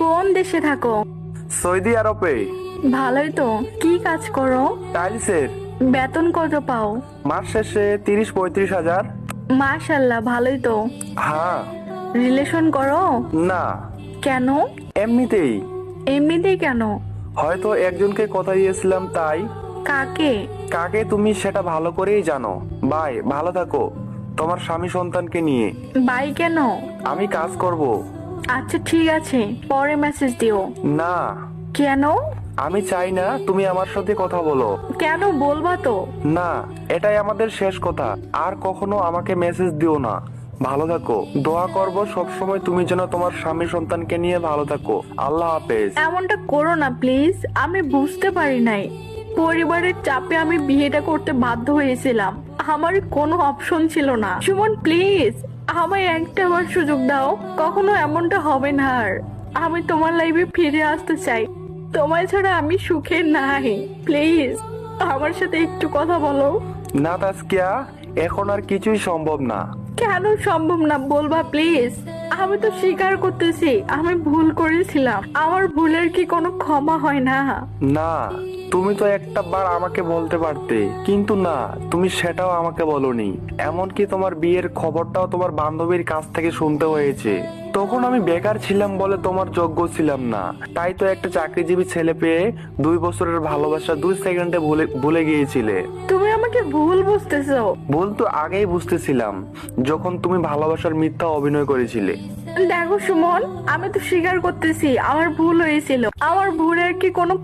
কোন দেশে থাকো? সৌদি আরবে। ভালোই তো। কি কাজ করো? টাইলসের। বেতন কত পাও? মাস শেষে 30-35 হাজার। মাশাল্লাহ, ভালোই তো। হ্যাঁ। রিলেশন করো? না, কেন? এমনিতেই। এমনিতেই কেন? হয়তো একজনকে কথা দিয়েছিলাম তাই। কাকে? কাকে তুমি সেটা ভালো করেই জানো। বাই, ভালো থাকো তোমার স্বামী সন্তানকে নিয়ে। বাই কেন? আমি কাজ করব। আচ্ছা ঠিক আছে, পরে মেসেজ দিও। না, কেন? আমি চাই না তুমি আমার সাথে কথা বলো। কেন বলবা তো? না, এটাই আমাদের শেষ কথা। আর কখনো আমাকে মেসেজ দিও না। ভালো থাকো। দোয়া করব সবসময় তুমি যেন তোমার স্বামী সন্তানকে নিয়ে ভালো থাকো। আল্লাহ হাফেজ। এমনটা করো না প্লিজ, আমি বুঝতে পারি নাই। পরিবারের চাপে আমি বিয়েটা করতে বাধ্য হয়েছিলাম। আমার কোনো অপশন ছিল না। সুমন প্লিজ, আমায় একটা বার সুযোগ দাও। কখনো এমনটা হবে না আর। আমি তোমার লাইফে ফিরে আসতে চাই। তোমায় ছাড়া আমি সুখে নাই। প্লিজ আমার সাথে একটু কথা বলো। না তাসকিয়া, এখন আর কিছুই সম্ভব না। কেন সম্ভব না বলবা প্লিজ? আমি তো স্বীকার করতেছি আমি ভুল করেছিলাম। আমার ভুলের কি কোনো ক্ষমা হয় না? না, তুমি তো একটা বার আমাকে বলতে পারতে, কিন্তু না, তুমি সেটাও আমাকে বলনি। এমনকি তোমার বিয়ের খবরটাও তোমার বান্ধবীর কাছ থেকে শুনতে হয়েছে। তখন আমি বেকার ছিলাম বলে তোমার যোগ্য ছিলাম না। তাই তো একটা চাকরিজীবী ছেলে পেয়ে 2 বছরের ভালোবাসা 2 সেকেন্ডে ভুলে ভুলে গিয়েছিলে। তুমি আমাকে ভুল বুঝতেছো। ভুল তো আগেই বুঝতেছিলাম, যখন তুমি ভালোবাসার মিথ্যা অভিনয় করেছিলে। দেখো সুমন, আমি তো স্বীকার করতেছি আমার ভুল হয়েছিল। আমার ভুলের কি কোনো